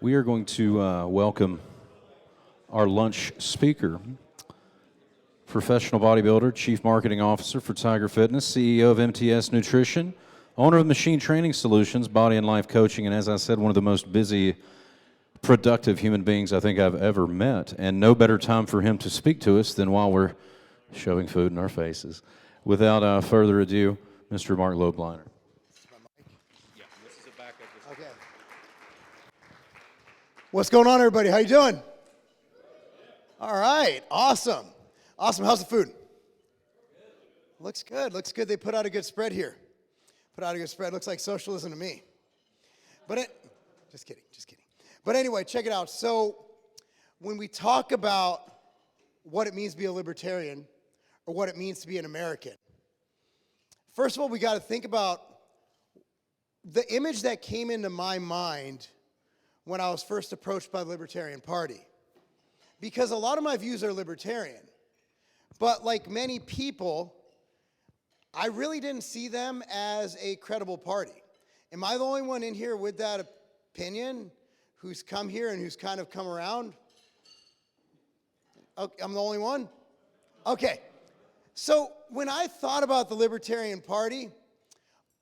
We are going to welcome our lunch speaker, professional bodybuilder, chief marketing officer for Tiger Fitness, CEO of MTS Nutrition, owner of Machine Training Solutions, Body and Life Coaching, and as I said, one of the most busy, productive human beings I think I've ever met. And no better time for him to speak to us than while we're shoving food in our faces. Without further ado, Mr. Marc Lobliner. Okay. What's going on, everybody? How you doing? All right. Awesome. Awesome. How's the food? Looks good. Looks good. They put out a good spread here. Looks like socialism to me. Just kidding. But anyway, check it out. So when we talk about what it means to be a libertarian or what it means to be an American, first of all, we got to think about the image that came into my mind when I was first approached by the Libertarian Party. Because a lot of my views are libertarian. But like many people, I really didn't see them as a credible party. Am I the only one in here with that opinion who's come here and who's kind of come around? Okay, I'm the only one? Okay. So when I thought about the Libertarian Party,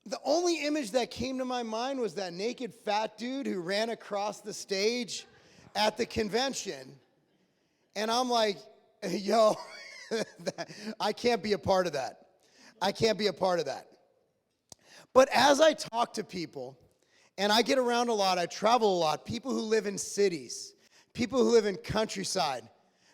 the only image that came to my mind was that naked fat dude who ran across the stage at the convention. And I'm like, yo, I can't be a part of that. But as I talk to people, and I get around a lot, I travel a lot, people who live in cities, people who live in countryside,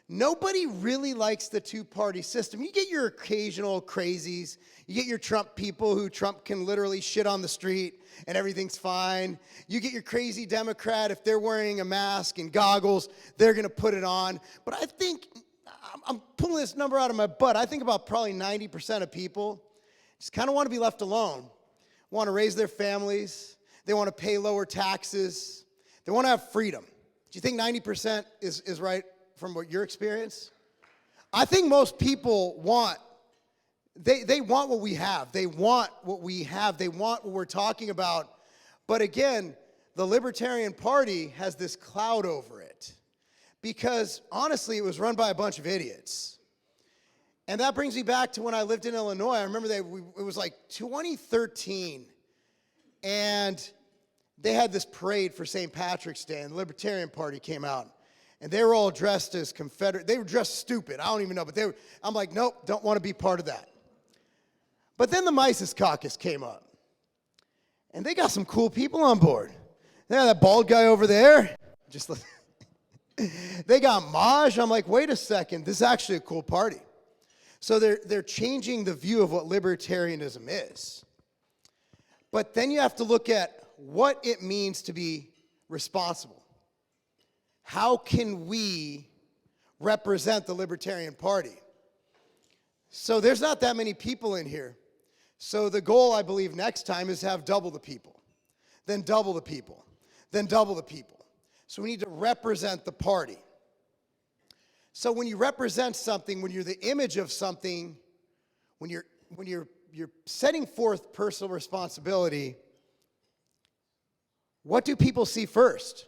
nobody really likes the two-party system. You get your occasional crazies. You get your Trump people who Trump can literally shit on the street and everything's fine. You get your crazy Democrat, if they're wearing a mask and goggles, they're going to put it on. But I think, I'm pulling this number out of my butt, I think about probably 90% of people just kind of want to be left alone, want to raise their families, they want to pay lower taxes, they want to have freedom. Do you think 90% is right? From what your experience? I think most people want, they want what we have. They want what we have. They want what we're talking about. But again, the Libertarian Party has this cloud over it because honestly, it was run by a bunch of idiots. And that brings me back to when I lived in Illinois. I remember it was like 2013 and they had this parade for St. Patrick's Day and the Libertarian Party came out. And they were all dressed as Confederate. They were dressed stupid. I don't even know, but I'm like, nope, don't want to be part of that. But then the Mises Caucus came up. And they got some cool people on board. They got that bald guy over there. They got Maj. I'm like, wait a second, this is actually a cool party. So they're changing the view of what libertarianism is. But then you have to look at what it means to be responsible. How can we represent the Libertarian Party? So there's not that many people in here. So the goal, I believe, next time is to have double the people, then double the people, then double the people. So we need to represent the party. So when you represent something, when you're the image of something, when you're setting forth personal responsibility, what do people see first?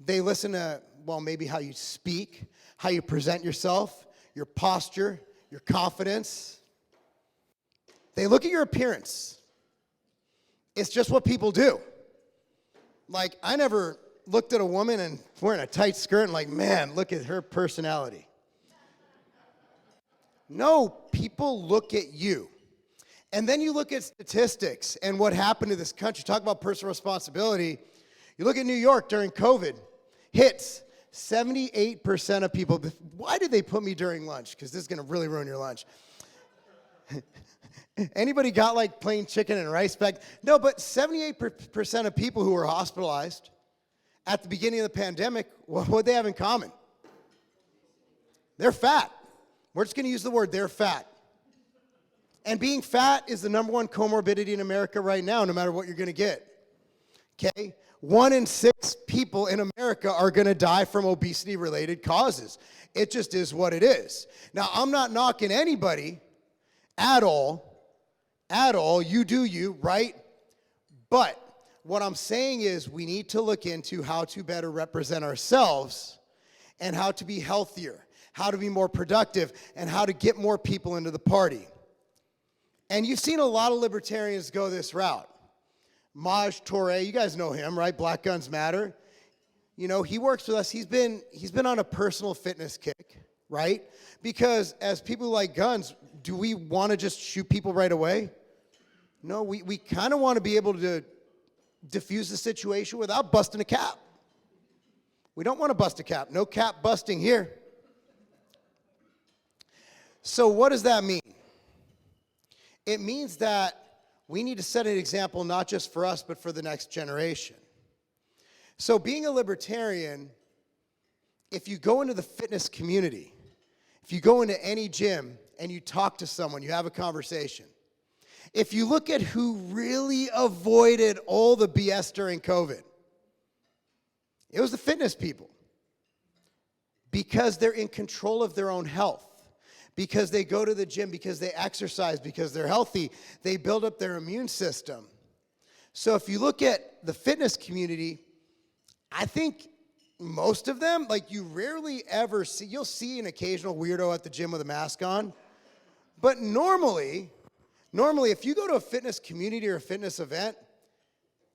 They listen to, well, maybe how you speak, how you present yourself, your posture, your confidence. They look at your appearance. It's just what people do. Like, I never looked at a woman and wearing a tight skirt and like, man, look at her personality. No, people look at you. And then you look at statistics and what happened to this country. Talk about personal responsibility. You look at New York during COVID. Hits, 78% of people. Why did they put me during lunch? Because this is going to really ruin your lunch. Anybody got like plain chicken and rice back? No, but 78% of people who were hospitalized at the beginning of the pandemic, what did they have in common? They're fat. We're just going to use the word, they're fat. And being fat is the number one comorbidity in America right now, no matter what you're going to get. Okay? 1 in 6 people in America are going to die from obesity-related causes. It just is what it is. Now, I'm not knocking anybody at all. You do you, right? But What I'm saying is we need to look into how to better represent ourselves and how to be healthier, how to be more productive, and how to get more people into the party. And you've seen a lot of libertarians go this route. Maj Toure, you guys know him, right? Black Guns Matter. You know, he works with us. He's been on a personal fitness kick, right? Because as people who like guns, do we want to just shoot people right away? No, we kind of want to be able to diffuse the situation without busting a cap. We don't want to bust a cap. No cap busting here. So what does that mean? It means that we need to set an example not just for us, but for the next generation. So being a libertarian, if you go into the fitness community, if you go into any gym and you talk to someone, you have a conversation, if you look at who really avoided all the BS during COVID, it was the fitness people. Because they're in control of their own health. Because they go to the gym, because they exercise, because they're healthy, they build up their immune system. So if you look at the fitness community, I think most of them, like you rarely ever see, you'll see an occasional weirdo at the gym with a mask on. But normally, if you go to a fitness community or a fitness event,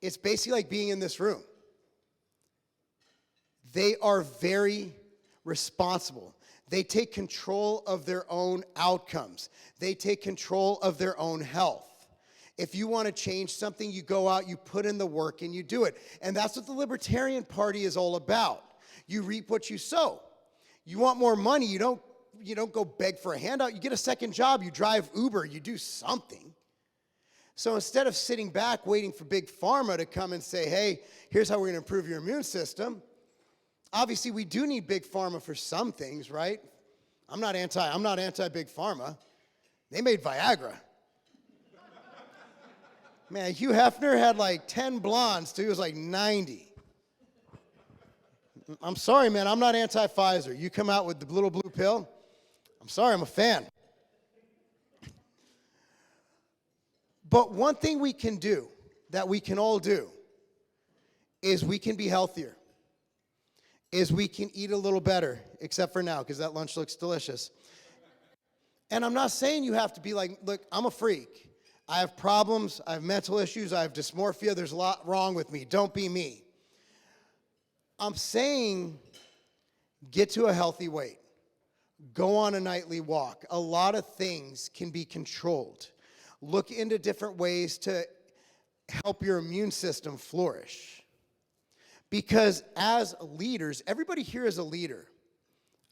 it's basically like being in this room. They are very responsible. They take control of their own outcomes. They take control of their own health. If you want to change something, you go out, you put in the work, and you do it. And that's what the Libertarian Party is all about. You reap what you sow. You want more money, you don't go beg for a handout. You get a second job, you drive Uber, you do something. So instead of sitting back waiting for Big Pharma to come and say, hey, here's how we're going to improve your immune system, obviously we do need Big Pharma for some things, right? I'm not anti-Big Pharma. They made Viagra. Man, Hugh Hefner had like 10 blondes till he was like 90. I'm sorry, man, I'm not anti-Pfizer. You come out with the little blue pill, I'm sorry, I'm a fan. But one thing we can do, that we can all do, is we can be healthier. Is we can eat a little better, except for now, because that lunch looks delicious. And I'm not saying you have to be like, look, I'm a freak. I have problems, I have mental issues, I have dysmorphia, there's a lot wrong with me. Don't be me. I'm saying get to a healthy weight. Go on a nightly walk. A lot of things can be controlled. Look into different ways to help your immune system flourish. Because as leaders, everybody here is a leader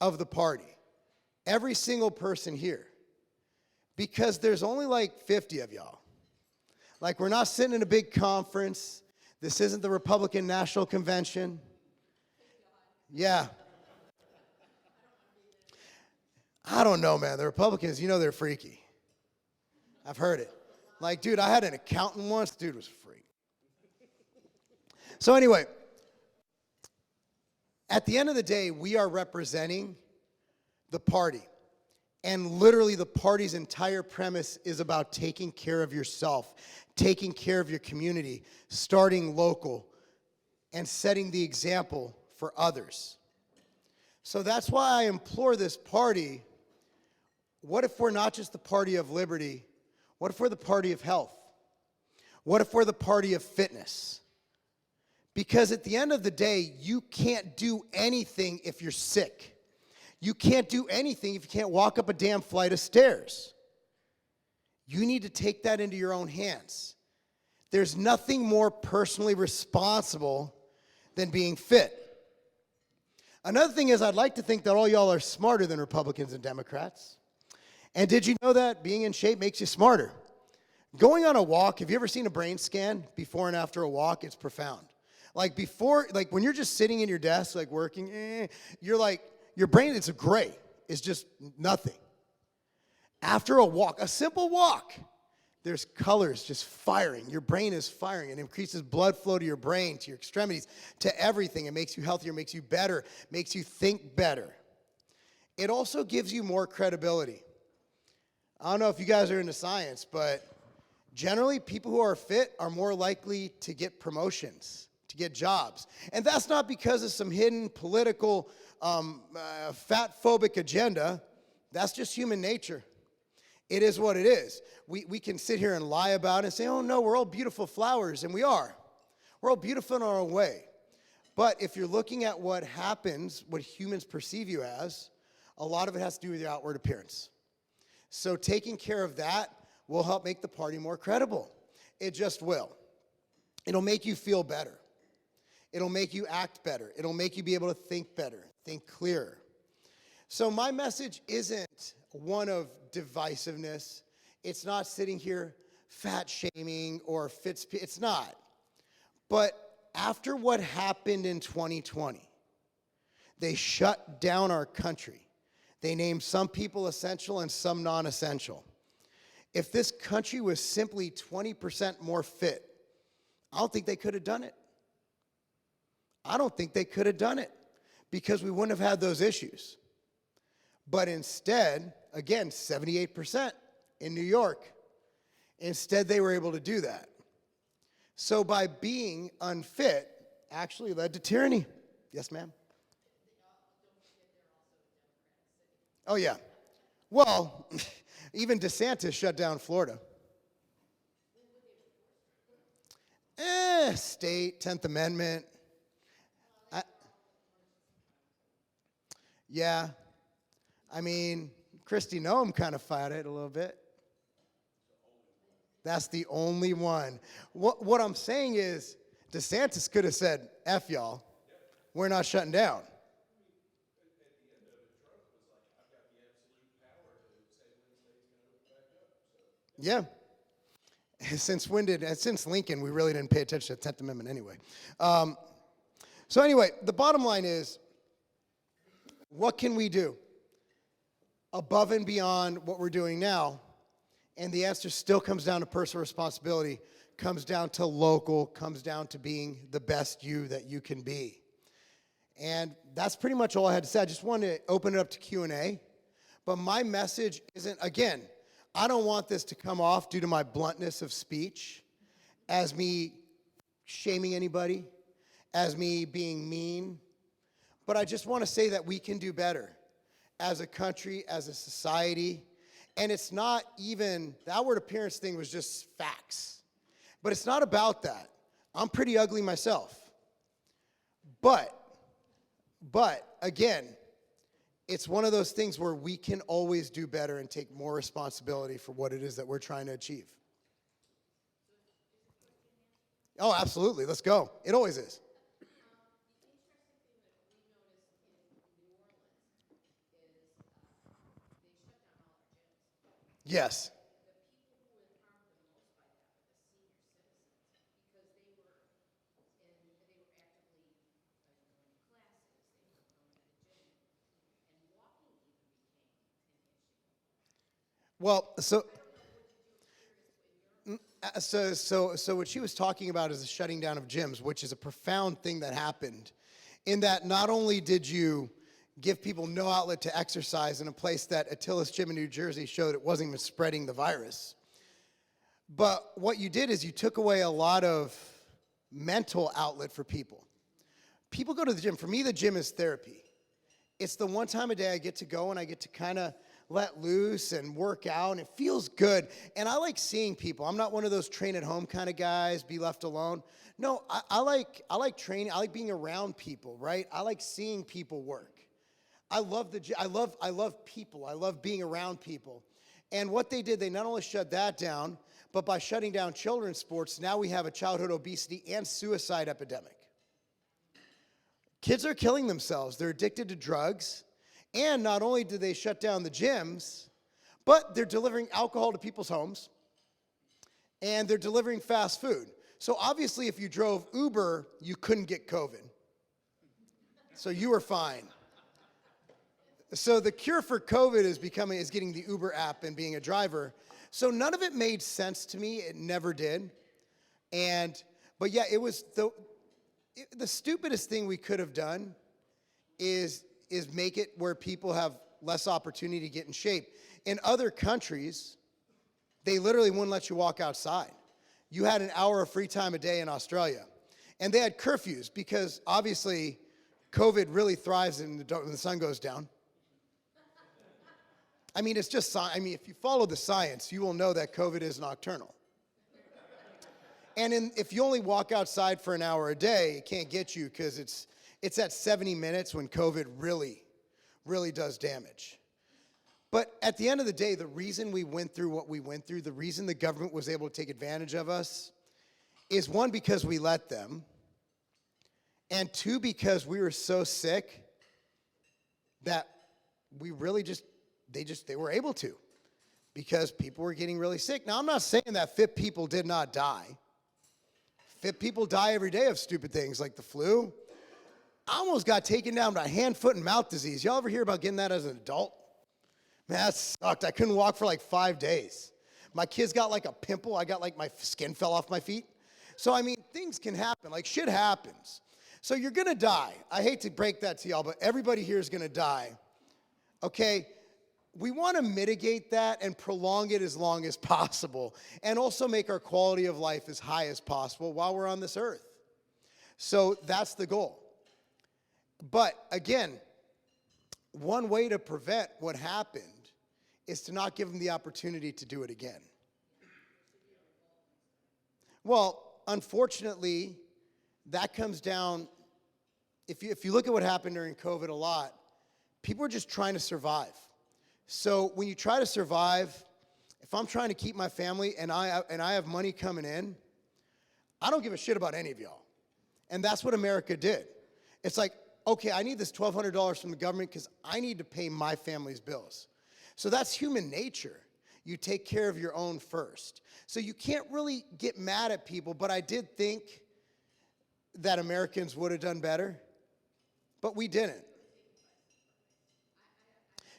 of the party. Every single person here. Because there's only like 50 of y'all. Like we're not sitting in a big conference. This isn't the Republican National Convention. Yeah. I don't know, man. The Republicans, you know they're freaky. I've heard it. Like, dude, I had an accountant once. Dude was a freak. So anyway, at the end of the day, we are representing the party. And literally the party's entire premise is about taking care of yourself, taking care of your community, starting local, and setting the example for others. So that's why I implore this party, what if we're not just the party of liberty? What if we're the party of health? What if we're the party of fitness? Because at the end of the day, you can't do anything if you're sick. You can't do anything if you can't walk up a damn flight of stairs. You need to take that into your own hands. There's nothing more personally responsible than being fit. Another thing is I'd like to think that all y'all are smarter than Republicans and Democrats. And did you know that being in shape makes you smarter? Going on a walk, have you ever seen a brain scan before and after a walk? It's profound. Like before, like when you're just sitting in your desk, like working, you're like, your brain, it's a gray. It's just nothing. After a walk, a simple walk, there's colors just firing. Your brain is firing. It increases blood flow to your brain, to your extremities, to everything. It makes you healthier, makes you better, makes you think better. It also gives you more credibility. I don't know if you guys are into science, but Generally, people who are fit are more likely to get promotions, to get jobs. And that's not because of some hidden political, fat-phobic agenda. That's just human nature. It is what it is. We can sit here and lie about it and say, oh, no, we're all beautiful flowers, and we are. We're all beautiful in our own way. But if you're looking at what happens, what humans perceive you as, a lot of it has to do with your outward appearance. So taking care of that will help make the party more credible. It just will. It'll make you feel better. It'll make you act better. It'll make you be able to think better, think clearer. So my message isn't one of divisiveness. It's not sitting here fat shaming or it's not. But after what happened in 2020, they shut down our country. They named some people essential and some non-essential. If this country was simply 20% more fit, I don't think they could have done it. I don't think they could have done it because we wouldn't have had those issues. But instead, again, 78% in New York, instead they were able to do that. So by being unfit actually led to tyranny. Yes, ma'am? Oh, yeah. Well, even DeSantis shut down Florida. State, 10th Amendment. Yeah. I mean, Kristi Noem kind of fought it a little bit. That's the only one. What I'm saying is, DeSantis could have said, F y'all, we're not shutting down. Yeah. Since Lincoln, we really didn't pay attention to the 10th Amendment anyway. So anyway, the bottom line is, what can we do above and beyond what we're doing now? And the answer still comes down to personal responsibility, comes down to local, comes down to being the best you that you can be. And that's pretty much all I had to say. I just wanted to open it up to Q&A. But my message isn't, again, I don't want this to come off due to my bluntness of speech as me shaming anybody, as me being mean. But I just want to say that we can do better as a country, as a society. And it's not even, the outward appearance thing was just facts. But it's not about that. I'm pretty ugly myself. But again, it's one of those things where we can always do better and take more responsibility for what it is that we're trying to achieve. Oh, absolutely. Let's go. It always is. Yes. Well, so what she was talking about is the shutting down of gyms, which is a profound thing that happened, in that not only did you give people no outlet to exercise in a place that Attila's Gym in New Jersey showed it wasn't even spreading the virus, but what you did is you took away a lot of mental outlet for people. People go to the gym. For me, the gym is therapy. It's the one time a day I get to go and I get to kind of let loose and work out, and it feels good. And I like seeing people. I'm not one of those train-at-home kind of guys, be left alone. No, I like training. I like being around people, right? I like seeing people work. I love the gym. I love people. I love being around people. And what they did, they not only shut that down, but by shutting down children's sports, now we have a childhood obesity and suicide epidemic. Kids are killing themselves. They're addicted to drugs. And not only do they shut down the gyms, but they're delivering alcohol to people's homes, and they're delivering fast food. So obviously, if you drove Uber, you couldn't get COVID. So you were fine. So the cure for COVID is getting the Uber app and being a driver. So none of it made sense to me. It never did. But yeah, it was the stupidest thing we could have done is make it where people have less opportunity to get in shape. In other countries, They literally wouldn't let you walk outside. You had an hour of free time a day in Australia. And they had curfews because obviously COVID really thrives when the sun goes down. I mean, it's just, if you follow the science, you will know that COVID is nocturnal. And if you only walk outside for an hour a day, it can't get you because it's at 70 minutes when COVID really, really does damage. But at the end of the day, the reason we went through what we went through, the reason the government was able to take advantage of us is one, because we let them, and two, because we were so sick that we really they were able to, because people were getting really sick. Now, I'm not saying that fit people did not die. Fit people die every day of stupid things like the flu. I almost got taken down by hand, foot, and mouth disease. Y'all ever hear about getting that as an adult? Man, that sucked. I couldn't walk for like 5 days. My kids got like a pimple. I got like my skin fell off my feet. So, I mean, things can happen. Like, shit happens. So you're going to die. I hate to break that to y'all, but everybody here is going to die. Okay? We want to mitigate that and prolong it as long as possible, and also make our quality of life as high as possible while we're on this earth. So that's the goal. But again, one way to prevent what happened is to not give them the opportunity to do it again. Well, unfortunately, that comes down, if you look at what happened during COVID a lot, people are just trying to survive. So when you try to survive, if I'm trying to keep my family and I have money coming in, I don't give a shit about any of y'all. And that's what America did. It's like, okay, I need this $1,200 from the government because I need to pay my family's bills. So that's human nature. You take care of your own first. So you can't really get mad at people, but I did think that Americans would have done better, but we didn't.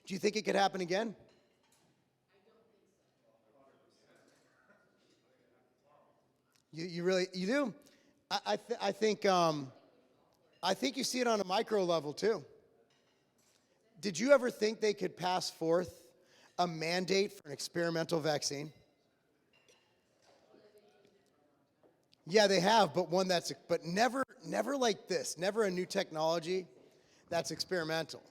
Do you think it could happen again? You really, you do? I think you see it on a micro level too. Did you ever think they could pass forth a mandate for an experimental vaccine? Yeah, they have, but never like this. Never a new technology that's experimental.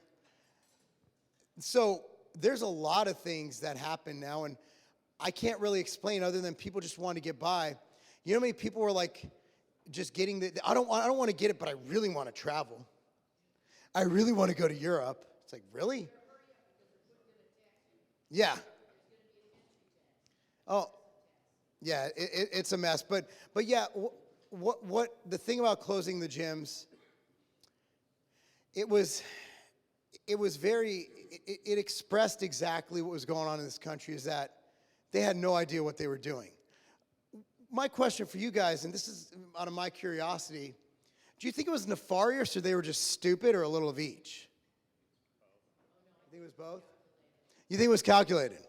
So there's a lot of things that happen now, and I can't really explain other than people just want to get by. You know how many people were like, just getting I don't want to get it, but I really want to travel. I really want to go to Europe. It's like, really? Yeah. Oh, yeah. It's a mess. But yeah. What the thing about closing the gyms? It expressed exactly what was going on in this country, is that they had no idea what they were doing. My question for you guys, and this is out of my curiosity, do you think it was nefarious, or they were just stupid, or a little of each? You think it was both? You think it was calculated?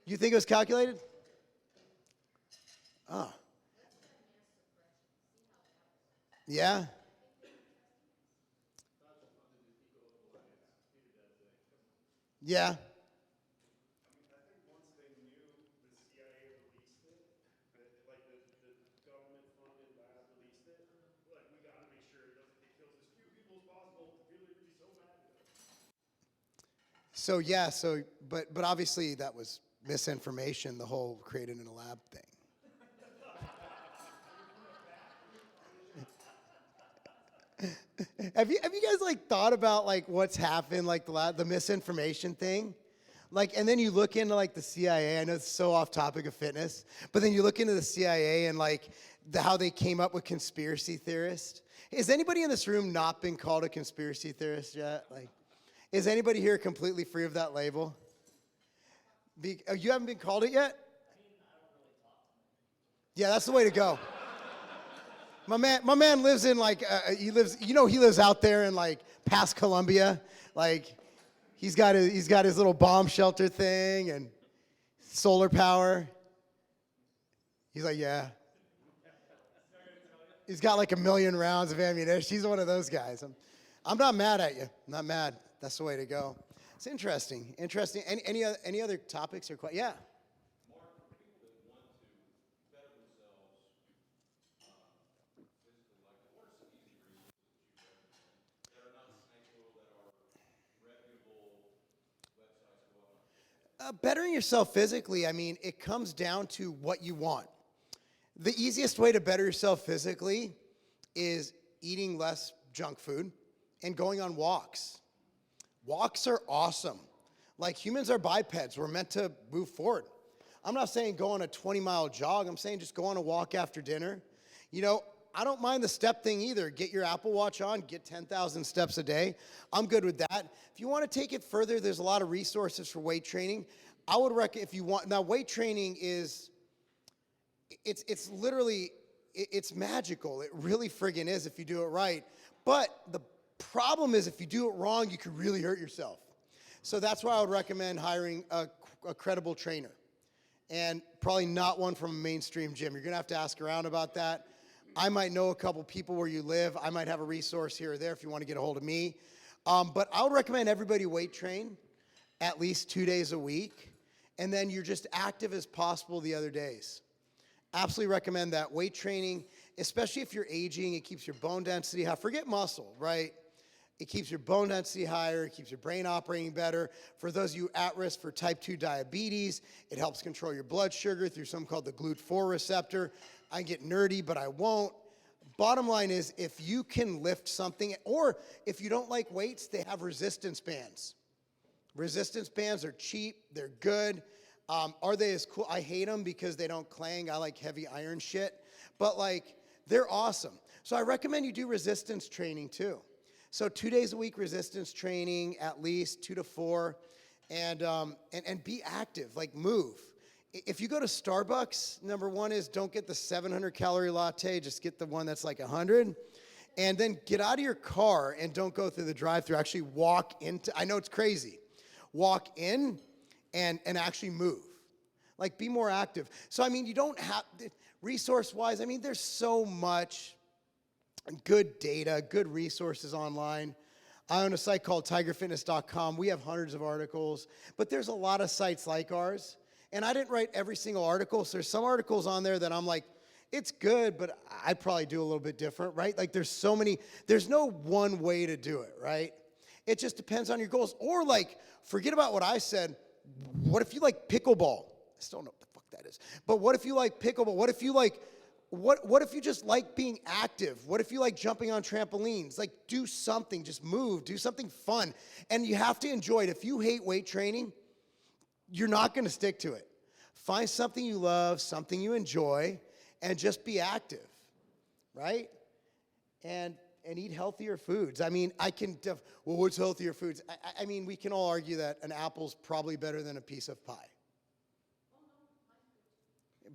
You think it was calculated? Oh. Yeah? Yeah. But obviously that was misinformation, the whole created in a lab thing. Have you guys like thought about like what's happened, like the misinformation thing? Like, and then you look into like the CIA. I know it's so off topic of fitness, but then you look into the CIA and like how they came up with conspiracy theorists. Has anybody in this room not been called a conspiracy theorist yet? Like, is anybody here completely free of that label? You haven't been called it yet? Yeah, that's the way to go. My man lives in like he lives out there in like past Columbia. Like he's got his little bomb shelter thing and solar power. He's like, yeah. He's got like 1 million rounds of ammunition. He's one of those guys. I'm not mad at you. I'm not mad. That's the way to go. It's interesting. Any other topics or questions? Yeah. Bettering yourself physically, I mean, it comes down to what you want. The easiest way to better yourself physically is eating less junk food and going on walks. Walks are awesome. Like, humans are bipeds. We're meant to move forward. I'm not saying go on a 20-mile jog. I'm saying just go on a walk after dinner. You know, I don't mind the step thing either. Get your Apple Watch on, get 10,000 steps a day. I'm good with that. If you want to take it further, there's a lot of resources for weight training. I would recommend, if you want, now weight training is, it's literally, it's magical. It really friggin' is if you do it right. But the problem is if you do it wrong, you could really hurt yourself. So that's why I would recommend hiring a credible trainer, and probably not one from a mainstream gym. You're going to have to ask around about that. I might know a couple people where you live. I might have a resource here or there if you want to get a hold of me. But I would recommend everybody weight train at least 2 days a week, and then you're just active as possible the other days. Absolutely recommend that. Weight training, especially if you're aging, it keeps your bone density high. Forget muscle, right? It keeps your bone density higher. It keeps your brain operating better. For those of you at risk for type 2 diabetes, it helps control your blood sugar through something called the GLUT4 receptor. I get nerdy, but I won't. Bottom line is, if you can lift something, or if you don't like weights, they have resistance bands. Resistance bands are cheap. They're good. Are they as cool? I hate them because they don't clang. I like heavy iron shit. But, like, they're awesome. So I recommend you do resistance training too. So 2 days a week resistance training, at least 2 to 4, and be active, like move. If you go to Starbucks, number one is don't get the 700-calorie latte, just get the one that's like 100. And then get out of your car and don't go through the drive-thru. Actually walk into, I know it's crazy, walk in and actually move. Like, be more active. So, I mean, you don't have, resource-wise, I mean, there's so much good data, good resources online. I own a site called tigerfitness.com. We have hundreds of articles, but there's a lot of sites like ours. And I didn't write every single article, so there's some articles on there that I'm like, it's good, but I'd probably do a little bit different, right? Like, there's so many, there's no one way to do it, right? It just depends on your goals. Or, like, forget about what I said. What if you like pickleball? I still don't know what the fuck that is. But what if you like pickleball? What if you like, what if you just like being active? What if you like jumping on trampolines? Like, do something, just move, do something fun. And you have to enjoy it. If you hate weight training, you're not going to stick to it. Find something you love, something you enjoy, and just be active, right? And eat healthier foods. I mean, well, what's healthier foods? I mean, we can all argue that an apple's probably better than a piece of pie.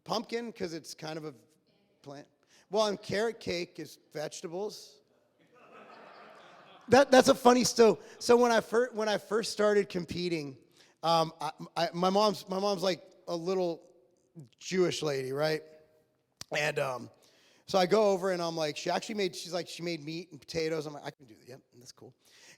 Pumpkin, because it's kind of a plant. Well, and carrot cake is vegetables. That's a funny story. So when I first started competing, my mom's like a little Jewish lady, right? And so I go over and I'm like, she made meat and potatoes. I'm like, I can do that. Yep, that's cool.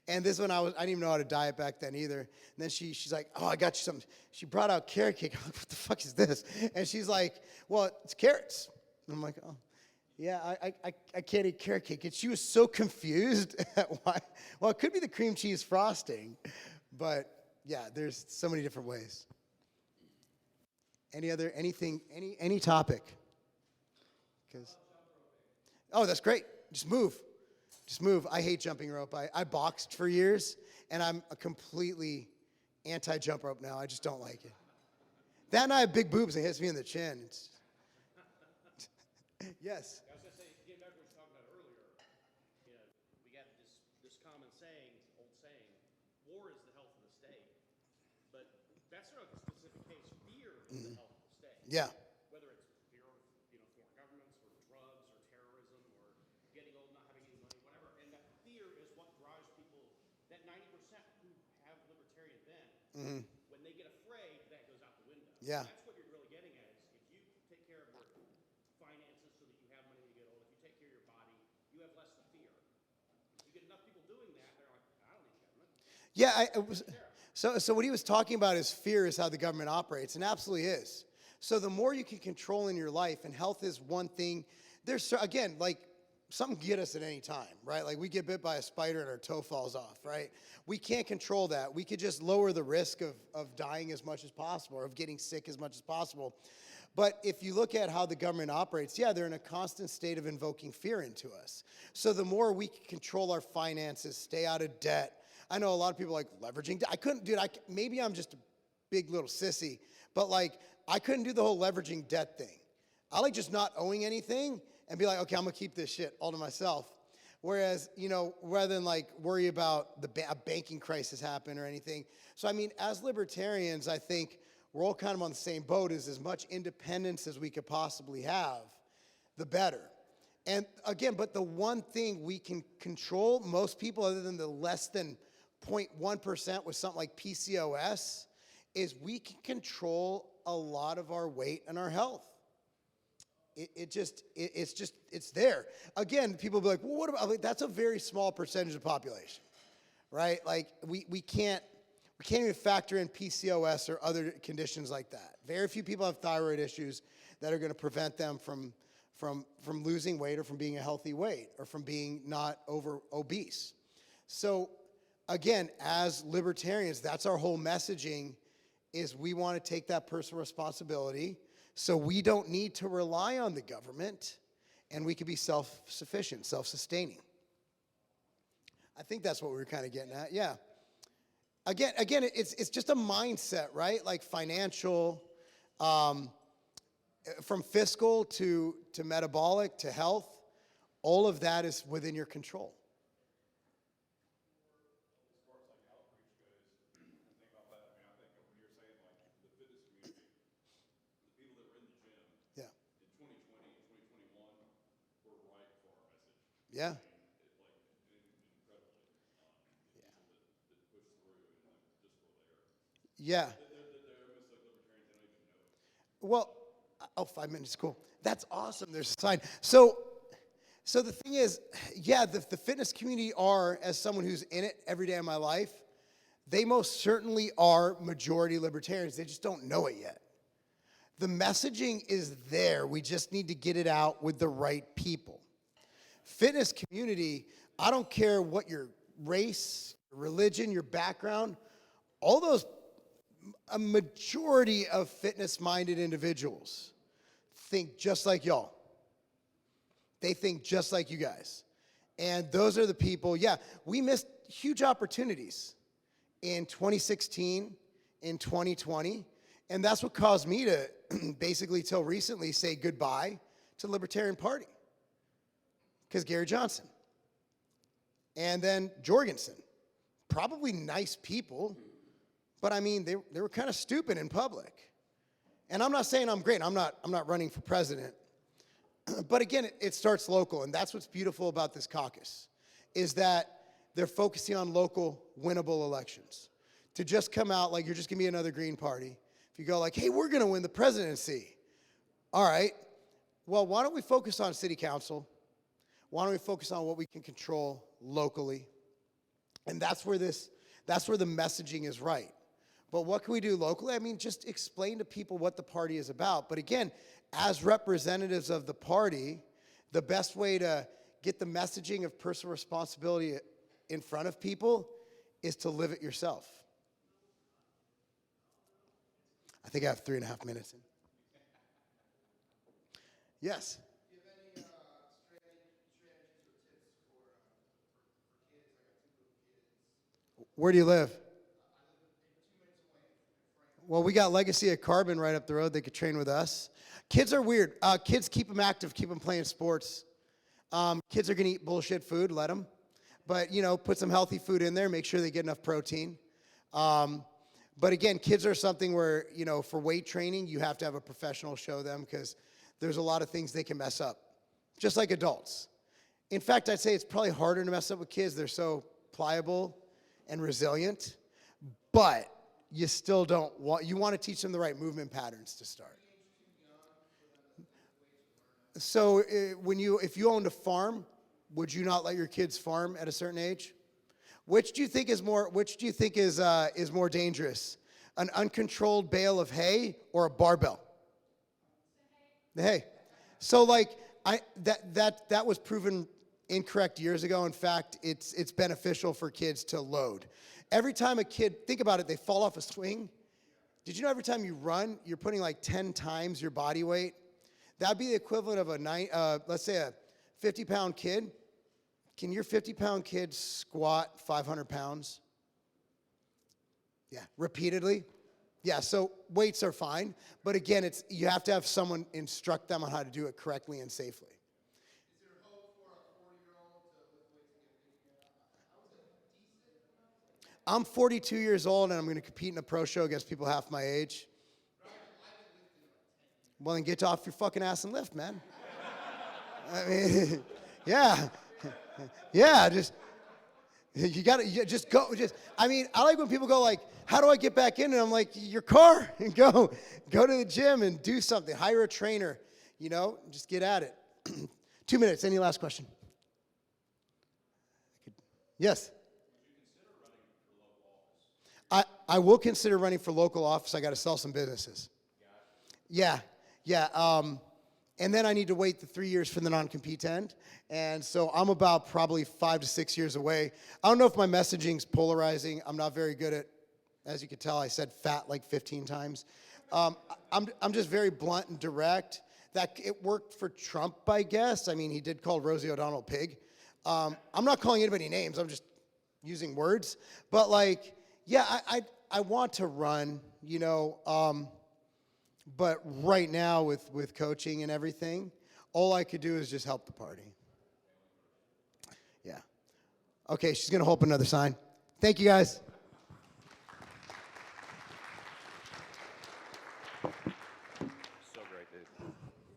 And this one I didn't even know how to diet back then either. And then she's like, oh, I got you something. She brought out carrot cake. I'm like, what the fuck is this? And she's like, well, it's carrots. And I'm like, oh, yeah, I can't eat carrot cake. And she was so confused at why. Well, it could be the cream cheese frosting, but yeah, there's so many different ways. Any topic? Oh, that's great. Just move. Just move. I hate jumping rope. I boxed for years, and I'm a completely anti-jump rope now. I just don't like it. That and I have big boobs, and it hits me in the chin. Yes. I was going to say, getting back to what we were talking about earlier, you know, we got this common saying, old saying, war is the health of the state. But that's not a specific case. Fear is the health of the state. Yeah. Whether it's fear of, foreign governments or drugs or terrorism or getting old, not having any money, whatever. And that fear is what drives people, that 90% who have libertarian bent, when they get afraid, that goes out the window. Yeah. That's what you're really getting at is if you take care of your finances so that you have money when you get old, if you take care of your body, you have less to fear. If you get enough people doing that, they're like, I don't need government. Yeah, so what he was talking about is fear is how the government operates, and absolutely is. So the more you can control in your life, and health is one thing. There's, again, like, something can get us at any time, right? Like we get bit by a spider and our toe falls off, right? We can't control that. We could just lower the risk of dying as much as possible or of getting sick as much as possible. But if you look at how the government operates, yeah, they're in a constant state of invoking fear into us. So the more we can control our finances, stay out of debt. I know a lot of people like leveraging. I couldn't, dude, maybe I'm just a big little sissy, but like I couldn't do the whole leveraging debt thing. I like just not owing anything and be like, okay, I'm gonna keep this shit all to myself. Whereas, rather than like worry about a banking crisis happen or anything. So I mean, as libertarians, I think we're all kind of on the same boat. Is as much independence as we could possibly have, the better. And again, but the one thing we can control, most people other than the less than 0.1% with something like PCOS, is we can control a lot of our weight and our health. It's there. Again, people be like, well, what about, like, that's a very small percentage of the population, right? Like we can't even factor in PCOS or other conditions like that. Very few people have thyroid issues that are going to prevent them from losing weight or from being a healthy weight or from being not over obese. So again, as libertarians, that's our whole messaging, is we want to take that personal responsibility so we don't need to rely on the government and we can be self-sufficient, self-sustaining. I think that's what we were kind of getting at, yeah. Again, it's just a mindset, right? Like financial, from fiscal to metabolic to health, all of that is within your control. As far as like outreach goes, and think about that. I mean, I think when you're saying like the fitness community, the people that were in the gym Yeah. in 2020 and 2021 were right for our message. Yeah. I mean, incredibly. The people that pushed through and like just were there. Yeah. They're almost like libertarians. They don't even know it. Well, 5 minutes, cool. That's awesome. There's a sign. So the thing is, yeah, the fitness community are, as someone who's in it every day of my life, they most certainly are majority libertarians. They just don't know it yet. The messaging is there. We just need to get it out with the right people. Fitness community, I don't care what your race, religion, your background, all those, a majority of fitness-minded individuals think just like y'all. They think just like you guys. And those are the people, yeah, we missed huge opportunities in 2016, in 2020, and that's what caused me to basically till recently say goodbye to the Libertarian Party. Because Gary Johnson. And then Jorgensen. Probably nice people, but I mean, they were kind of stupid in public. And I'm not saying I'm great. I'm not running for president. But again, it starts local, and that's what's beautiful about this caucus, is that they're focusing on local winnable elections. To just come out like you're just gonna be another Green Party. If you go like, hey, we're gonna win the presidency. All right, well, why don't we focus on city council? Why don't we focus on what we can control locally? And that's where the messaging is right. But what can we do locally? I mean, just explain to people what the party is about. But again, as representatives of the party, the best way to get the messaging of personal responsibility in front of people is to live it yourself. I think I have 3.5 minutes in. Yes? Do you have any strategies or tips for kids? I got 2 little kids. Where do you live? I live 2 minutes away in Franklin. Well, we got Legacy at Carbon right up the road. They could train with us. Kids are weird. Kids, keep them active, keep them playing sports. Kids are going to eat bullshit food, let them. But, put some healthy food in there, make sure they get enough protein. But again, kids are something where, for weight training, you have to have a professional show them because there's a lot of things they can mess up, just like adults. In fact, I'd say it's probably harder to mess up with kids. They're so pliable and resilient, but you still you want to teach them the right movement patterns to start. So if you owned a farm, would you not let your kids farm at a certain age? Which do you think is more dangerous? An uncontrolled bale of hay or a barbell? The hay. So that was proven incorrect years ago. In fact, it's beneficial for kids to load. Every time a kid, think about it, they fall off a swing. Did you know every time you run, you're putting like 10 times your body weight? That'd be the equivalent of let's say a 50-pound kid. Can your 50-pound kid squat 500 pounds? Yeah, repeatedly? Yeah, so weights are fine. But again, you have to have someone instruct them on how to do it correctly and safely. Is there hope for a 40-year-old to lift weights and get big? I was a decent amount. I'm 42 years old, and I'm going to compete in a pro show against people half my age. I've been lifting like 10 years. Well, then get off your fucking ass and lift, man. I mean, yeah. Yeah, you just go. I mean, I like when people go like, how do I get back in? And I'm like, your car, and go to the gym and do something. Hire a trainer, just get at it. 2 minutes. Any last question? Yes. I will consider running for local office. I got to sell some businesses. Yeah. And then I need to wait the 3 years for the non-compete to end. And so I'm about probably 5 to 6 years away. I don't know if my messaging's polarizing. I'm not very good at, as you can tell, I said fat like 15 times. I'm just very blunt and direct. That it worked for Trump, I guess. I mean, he did call Rosie O'Donnell a pig. I'm not calling anybody names. I'm just using words. But like, yeah, I want to run, but right now with coaching and everything, all I could do is just help the party. Yeah. Okay, she's going to hold up another sign. Thank you, guys.